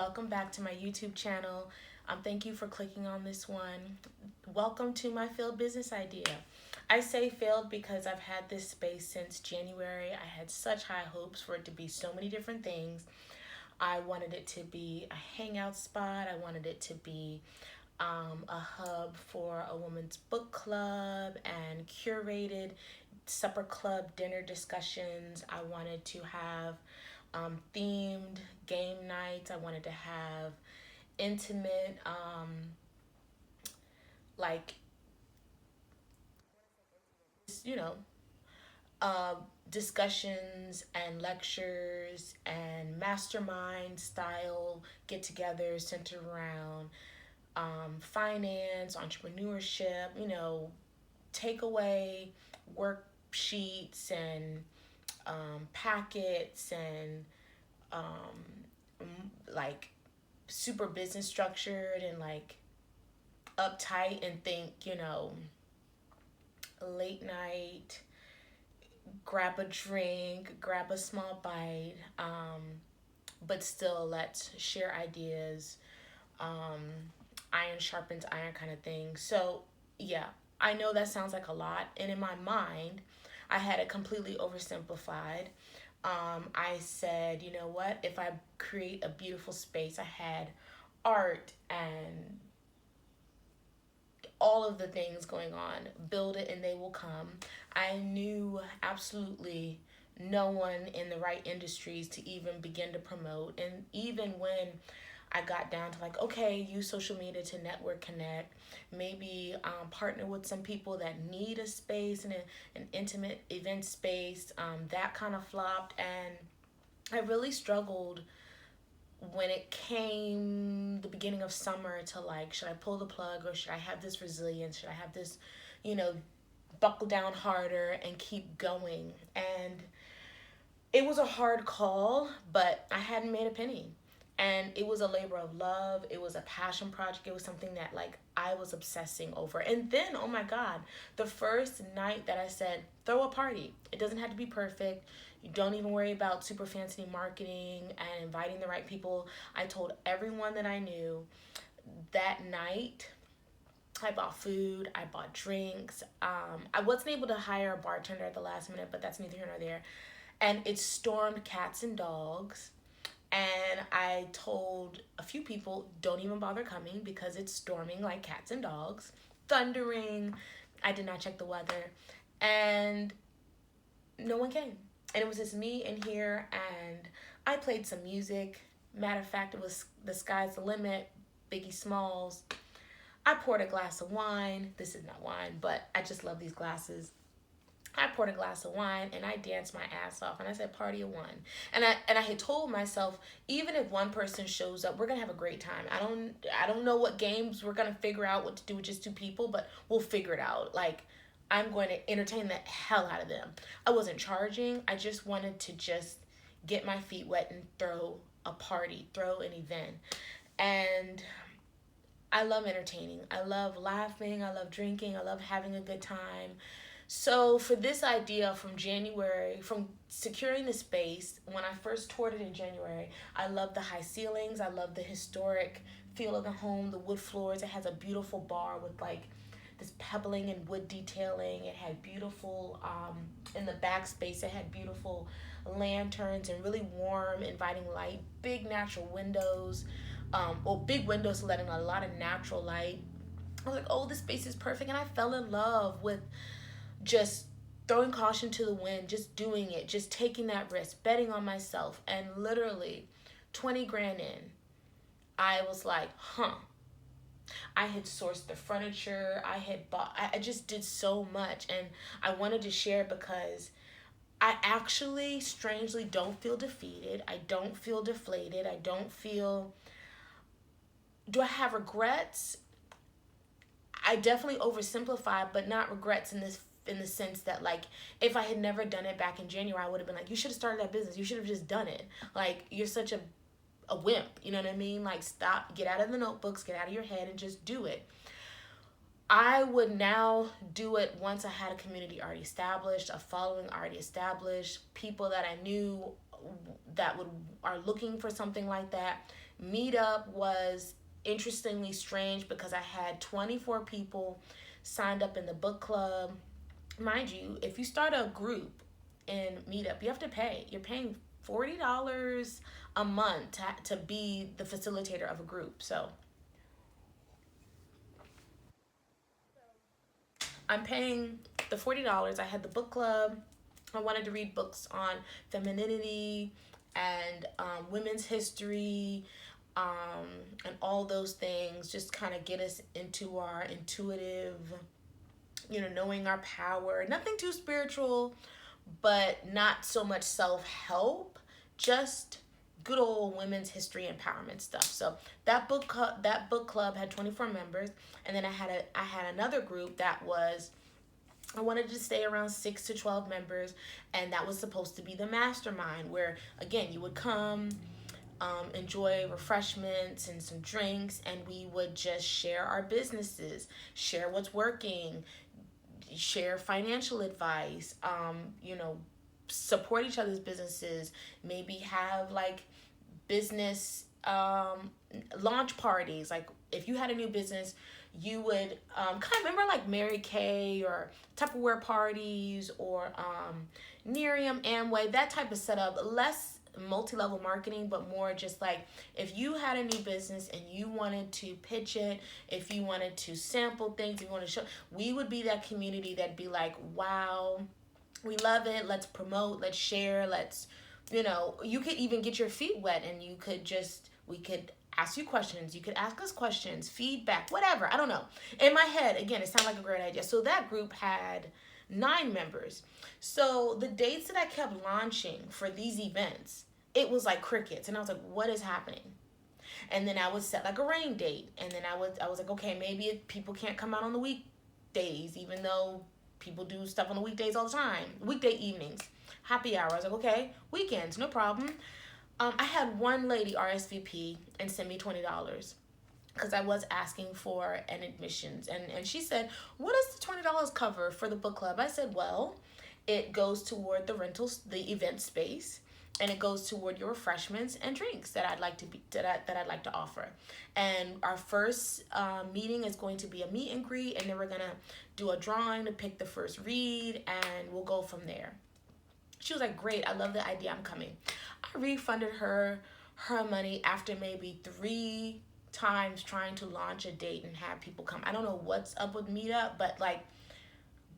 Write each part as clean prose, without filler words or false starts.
Welcome back to my YouTube channel. Thank you for clicking on this one. Welcome to my failed business idea. I say failed because I've had this space since January. I had such high hopes for it to be so many different things. I wanted it to be a hangout spot. I wanted it to be a hub for a women's book club and curated supper club dinner discussions. I wanted to have themed game nights. I wanted to have intimate, like, you know, uh, discussions and lectures and mastermind style get togethers centered around finance, entrepreneurship, takeaway worksheets and packets and like super business structured and like uptight and think, late night, grab a drink, grab a small bite, but still let's share ideas, um, iron sharpens iron kind of thing. So, yeah, I know that sounds like a lot. And in my mind, I had it completely oversimplified. I said, you know what? If I create a beautiful space, I had art and all of the things going on, build it and they will come. I knew absolutely no one in the right industries to even begin to promote. And even when I got down to like, okay, use social media to network, connect, maybe partner with some people that need a space and an intimate event space, that kind of flopped. And I really struggled when it came the beginning of summer to like, should I pull the plug or should I have this resilience? Should I have this, you know, buckle down harder and keep going? And it was a hard call, but I hadn't made a penny. And it was a labor of love. It was a passion project. It was something that like I was obsessing over. And then, oh my God, the first night that I said, throw a party. It doesn't have to be perfect. You don't even worry about super fancy marketing and inviting the right people. I told everyone that I knew that night. I bought food, I bought drinks. I wasn't able to hire a bartender at the last minute, but that's neither here nor there. And it stormed cats and dogs. And I told a few people, don't even bother coming because it's storming like cats and dogs, thundering. I did not check the weather. And no one came. And it was just me in here, and I played some music. Matter of fact, it was The Sky's the Limit, Biggie Smalls. I poured a glass of wine. This is not wine, but I just love these glasses. I poured a glass of wine and I danced my ass off and I said party of one. And I had told myself even if one person shows up, we're going to have a great time. I don't know what games we're going to figure out what to do with just two people, but we'll figure it out. Like I'm going to entertain the hell out of them. I wasn't charging. I just wanted to just get my feet wet and throw a party, throw an event. And I love entertaining. I love laughing. I love drinking. I love having a good time. So for this idea from January, from securing the space, when I first toured it in January, I love the high ceilings. I love the historic feel of the home, the wood floors. It has a beautiful bar with like this pebbling and wood detailing. It had beautiful, in the back space, it had beautiful lanterns and really warm, inviting light, big natural windows, big windows letting a lot of natural light. I was like, oh, this space is perfect. And I fell in love with just throwing caution to the wind, just doing it, just taking that risk, betting on myself. And literally 20 grand in, I was like, huh. I had sourced the furniture, I had bought, I just did so much. And I wanted to share because I actually strangely don't feel defeated. I don't feel deflated. I don't feel, do I have regrets? I definitely oversimplify, but not regrets in the sense that like if I had never done it back in January, I would have been like, you should have started that business. You should have just done it. Like you're such a wimp. You know what I mean? Like stop, get out of the notebooks, get out of your head and just do it. I would now do it once I had a community already established, a following already established, people that I knew that would are looking for something like that. Meetup was interestingly strange because I had 24 people signed up in the book club. Mind you, if you start a group in Meetup, you have to pay. You're paying $40 a month to be the facilitator of a group. So I'm paying the $40. I had the book club. I wanted to read books on femininity and women's history, and all those things. Just kind of get us into our intuitive, knowing our power. Nothing too spiritual, but not so much self help. Just good old women's history empowerment stuff. So that book club had 24 members, and then I had another group that was, I wanted to stay around 6 to 12 members, and that was supposed to be the mastermind, where again you would come, enjoy refreshments and some drinks, and we would just share our businesses, share what's working, share financial advice, support each other's businesses, maybe have like business launch parties. Like if you had a new business, you would kind of remember like Mary Kay or Tupperware parties or Nerium, Amway, that type of setup. Less multi-level marketing, but more just like if you had a new business and you wanted to pitch it, if you wanted to sample things, if you want to show, we would be that community that'd be like, wow, we love it, let's promote, let's share, let's, you could even get your feet wet, and we could ask you questions, you could ask us questions, feedback, whatever. I don't know. In my head, again, it sounded like a great idea. So that group had 9 members. So the dates that I kept launching for these events, it was like crickets. And I was like, what is happening? And then I would set like a rain date. And then I was like, okay, maybe people can't come out on the weekdays, even though people do stuff on the weekdays all the time. Weekday evenings, happy hour. I was like, okay, weekends, no problem. I had one lady RSVP and send me $20 because I was asking for an admissions. And she said, what does the $20 cover for the book club? I said, well, it goes toward the rentals, the event space, and it goes toward your refreshments and drinks that I'd like to offer. And our first meeting is going to be a meet and greet, and then we're gonna do a drawing to pick the first read, and we'll go from there. She was like, great, I love the idea, I'm coming. I refunded her money after maybe 3 times trying to launch a date and have people come. I don't know what's up with Meetup, but like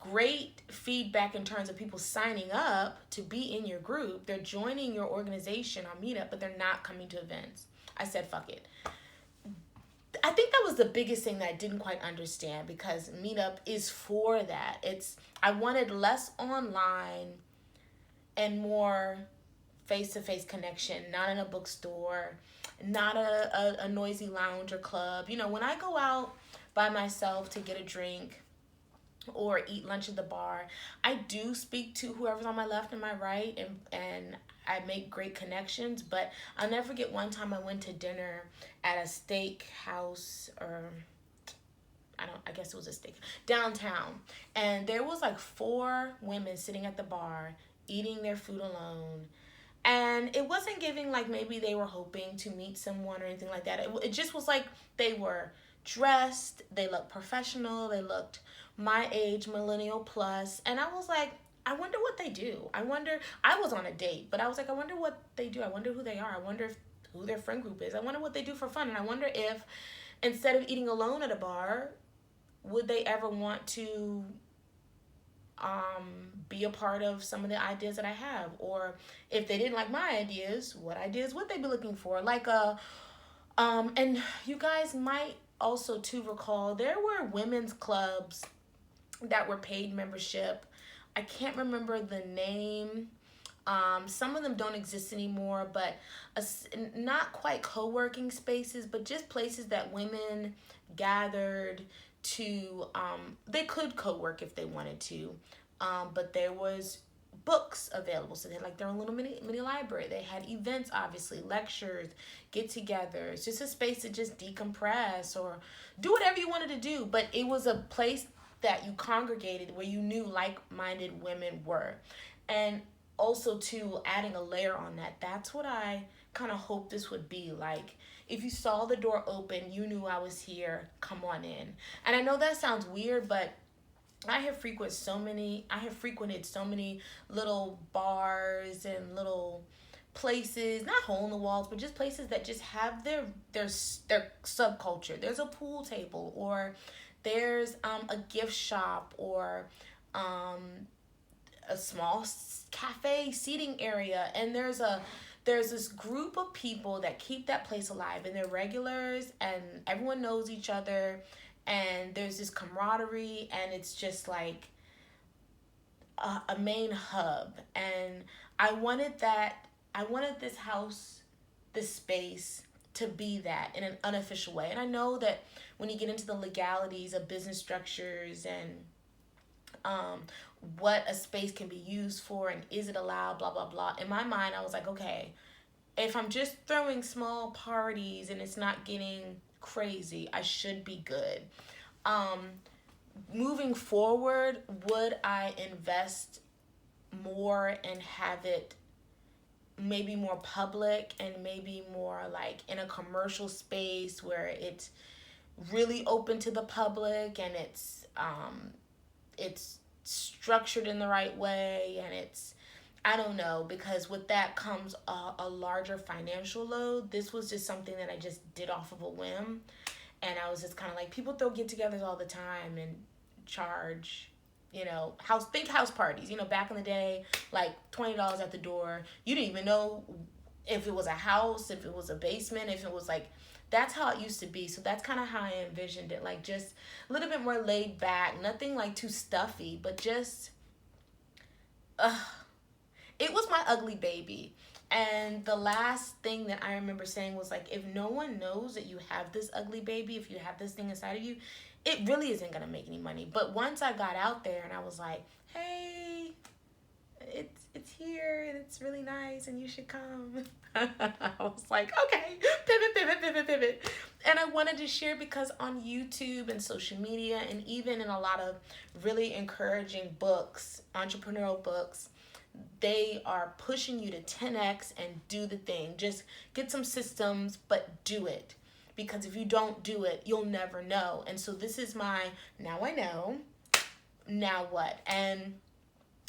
great feedback in terms of people signing up to be in your group. They're joining your organization on Meetup, but they're not coming to events. I said, fuck it. I think that was the biggest thing that I didn't quite understand, because Meetup is for that. I wanted less online and more face-to-face connection, not in a bookstore, not a noisy lounge or club. When I go out by myself to get a drink or eat lunch at the bar, I do speak to whoever's on my left and my right, and I make great connections. But I'll never forget one time I went to dinner at a steak house, or I guess it was a steak, downtown. And there was like 4 women sitting at the bar eating their food alone. And it wasn't giving like maybe they were hoping to meet someone or anything like that. It just was like they were dressed, they looked professional, they looked my age, millennial plus. And I was like, I wonder what they do. I was on a date, but I was like, I wonder what they do. I wonder who they are. I wonder who their friend group is. I wonder what they do for fun. And I wonder if instead of eating alone at a bar, would they ever want to be a part of some of the ideas that I have? Or if they didn't like my ideas, what ideas would they be looking for? Like and you guys might also too recall there were women's clubs that were paid membership. I can't remember the name. Some of them don't exist anymore, but not quite co-working spaces, but just places that women gathered to, they could co-work if they wanted to, but there was books available, so they had like their own little mini library. They had events, obviously, lectures, get-togethers, just a space to just decompress or do whatever you wanted to do. But it was a place that you congregated where you knew like-minded women were. And also too, adding a layer on that, that's what I kind of hope this would be like. If you saw the door open, you knew I was here, come on in. And I know that sounds weird, but I have frequented so many little bars and little places, not hole in the walls, but just places that just have their subculture. There's a pool table, or there's a gift shop, or um a small cafe seating area, and there's this group of people that keep that place alive, and they're regulars, and everyone knows each other, and there's this camaraderie, and it's just like a main hub. And I wanted this house, this space, to be that in an unofficial way. And I know that when you get into the legalities of business structures and um, what a space can be used for and is it allowed, blah, blah, blah. In my mind, I was like, okay, if I'm just throwing small parties and it's not getting crazy, I should be good. Um, Moving forward, would I invest more and have it maybe more public and maybe more like in a commercial space where it's really open to the public, and it's structured in the right way, and it's, I don't know, because with that comes a larger financial load. This was just something that I just did off of a whim, and I was just kind of like, people throw get-togethers all the time and charge, big house parties, back in the day, like $20 at the door. You didn't even know if it was a house, if it was a basement, if it was like, that's how it used to be. So that's kind of how I envisioned it, like just a little bit more laid back, nothing like too stuffy, but just it was my ugly baby. And the last thing that I remember saying was like, if no one knows that you have this ugly baby, if you have this thing inside of you, it really isn't going to make any money. But once I got out there and I was like, hey, it's here and it's really nice and you should come. I was like, okay, pivot. And I wanted to share because on YouTube and social media and even in a lot of really encouraging books, entrepreneurial books, they are pushing you to 10x and do the thing. Just get some systems, but do it. Because if you don't do it, you'll never know. And so this is my, now I know, now what? And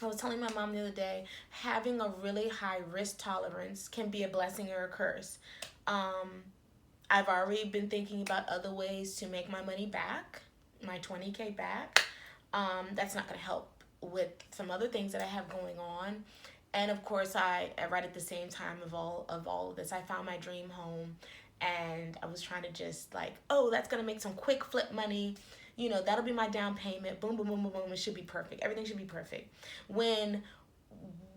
I was telling my mom the other day, having a really high risk tolerance can be a blessing or a curse. I've already been thinking about other ways to make my money back, my 20K back. That's not going to help with some other things that I have going on. And of course, I right at the same time of all of this, I found my dream home, and I was trying to just like, oh, that's going to make some quick flip money. That'll be my down payment. Boom, boom, boom, boom, boom. It should be perfect. Everything should be perfect. When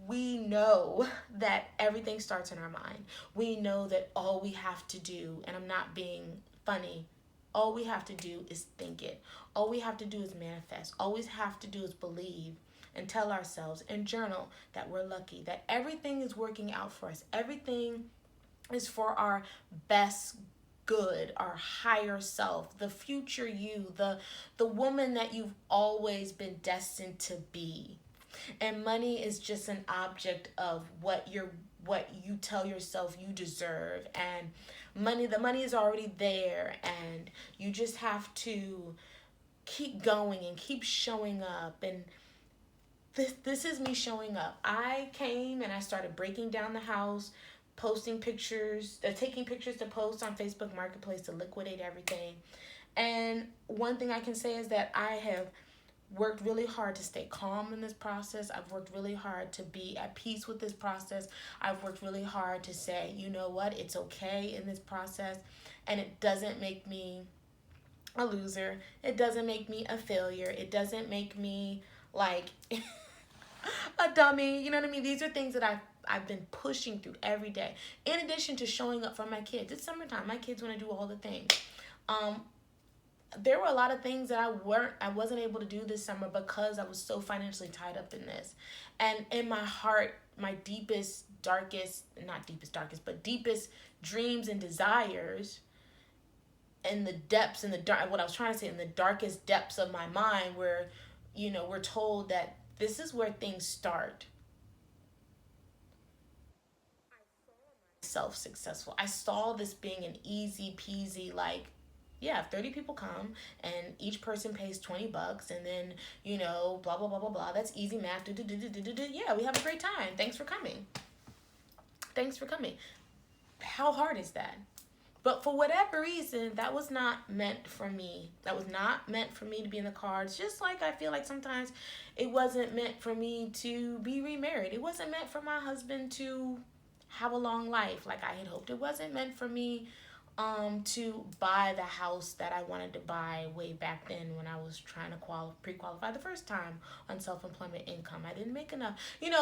we know that everything starts in our mind, we know that all we have to do, and I'm not being funny, all we have to do is think it. All we have to do is manifest. All we have to do is believe and tell ourselves and journal that we're lucky, that everything is working out for us. Everything is for our best good, our higher self, the future you, the woman that you've always been destined to be. And money is just an object of what you tell yourself you deserve. And the money is already there, and you just have to keep going and keep showing up. And this is me showing up. I came and I started breaking down the house, posting pictures, taking pictures to post on Facebook Marketplace to liquidate everything. And one thing I can say is that I have worked really hard to stay calm in this process. I've worked really hard to be at peace with this process. I've worked really hard to say, you know what, it's okay in this process. And it doesn't make me a loser. It doesn't make me a failure. It doesn't make me like a dummy. You know what I mean? These are things that I've been pushing through every day. In addition to showing up for my kids. It's summertime. My kids want to do all the things. There were a lot of things that I wasn't able to do this summer because I was so financially tied up in this. And in my heart, my deepest dreams and desires, in the depths, in the dark, what I was trying to say, in the darkest depths of my mind, where, we're told that this is where things start. myself successful. I saw this being an easy peasy, like, yeah, if 30 people come and each person pays $20 and then, blah, blah, blah, blah, blah. That's easy math. Do, do, do, do, do, do, do. Yeah, we have a great time. Thanks for coming. Thanks for coming. How hard is that? But for whatever reason, that was not meant for me. That was not meant for me to be in the cards. Just like I feel like sometimes it wasn't meant for me to be remarried. It wasn't meant for my husband to have a long life like I had hoped. It wasn't meant for me to buy the house that I wanted to buy way back then when I was trying to pre-qualify the first time on self-employment income. I didn't make enough.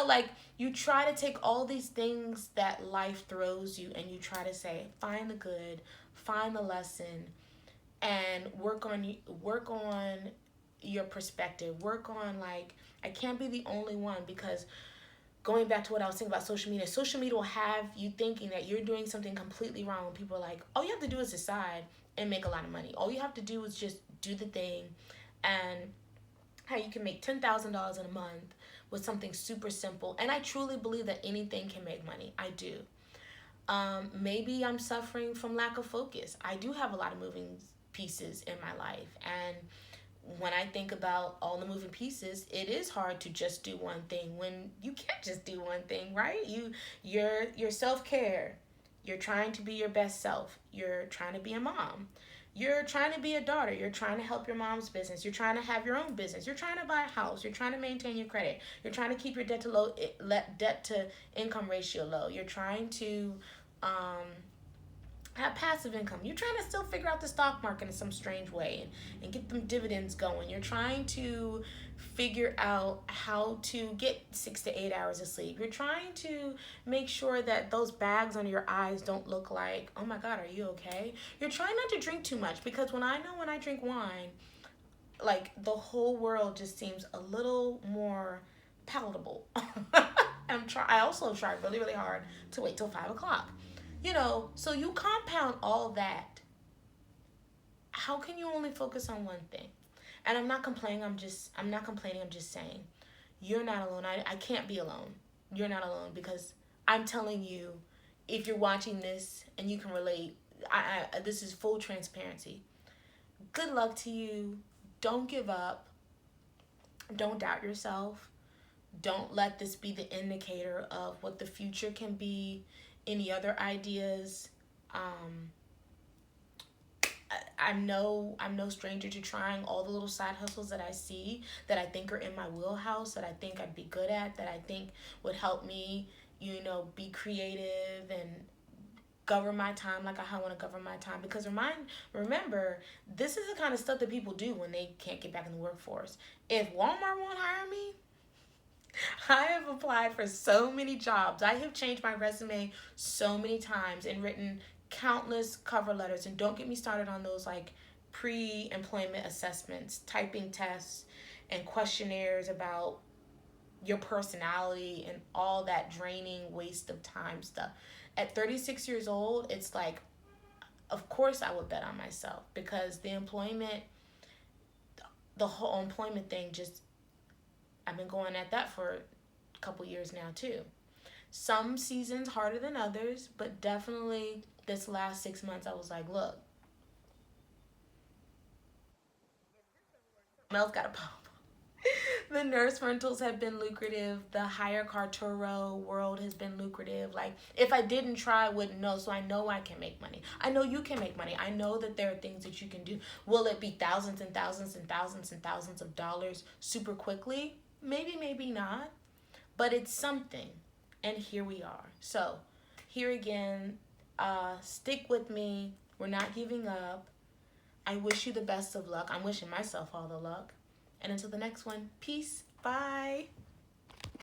Like you try to take all these things that life throws you and you try to say, find the good, find the lesson, and work on your perspective. Work on, like, I can't be the only one, because going back to what I was saying about social media will have you thinking that you're doing something completely wrong. When people are like, all you have to do is decide and make a lot of money. All you have to do is just do the thing, and how you can make $10,000 in a month with something super simple. And I truly believe that anything can make money. I do. Maybe I'm suffering from lack of focus. I do have a lot of moving pieces in my life, and when I think about all the moving pieces, it is hard to just do one thing when you can't just do one thing, right? Your self-care, you're trying to be your best self. You're trying to be a mom. You're trying to be a daughter. You're trying to help your mom's business. You're trying to have your own business. You're trying to buy a house. You're trying to maintain your credit. You're trying to keep your debt to income ratio low. You're trying to have passive income. You're trying to still figure out the stock market in some strange way and get them dividends going. You're trying to figure out how to get 6 to 8 hours of sleep. You're trying to make sure that those bags under your eyes don't look like, oh my God, are you okay? You're trying not to drink too much, because when I drink wine, like, the whole world just seems a little more palatable. I also try really, really hard to wait till 5 o'clock. So you compound all that. How can you only focus on one thing? And I'm not complaining, I'm just saying, you're not alone. I can't be alone. You're not alone, because I'm telling you, if you're watching this and you can relate, this is full transparency. Good luck to you. Don't give up. Don't doubt yourself. Don't let this be the indicator of what the future can be. Any other ideas? I'm no stranger to trying all the little side hustles that I see that I think are in my wheelhouse, that I think I'd be good at, that I think would help me, be creative and govern my time like I want to govern my time. Because remember, this is the kind of stuff that people do when they can't get back in the workforce. If Walmart won't hire me, I have applied for so many jobs. I have changed my resume so many times and written countless cover letters. And don't get me started on those, like, pre-employment assessments, typing tests, and questionnaires about your personality and all that draining waste of time stuff. At 36 years old, it's like, of course I would bet on myself, because the whole employment thing, just, I've been going at that for a couple years now too. Some seasons harder than others, but definitely this last 6 months I was like, look, Mel's got a pop. The nurse rentals have been lucrative. The hire car Turo world has been lucrative. Like, if I didn't try, I wouldn't know. So I know I can make money. I know you can make money. I know that there are things that you can do. Will it be thousands and thousands and thousands and thousands of dollars super quickly? Maybe, maybe not. But it's something. And here we are. So, here again, stick with me. We're not giving up. I wish you the best of luck. I'm wishing myself all the luck. And until the next one, peace. Bye.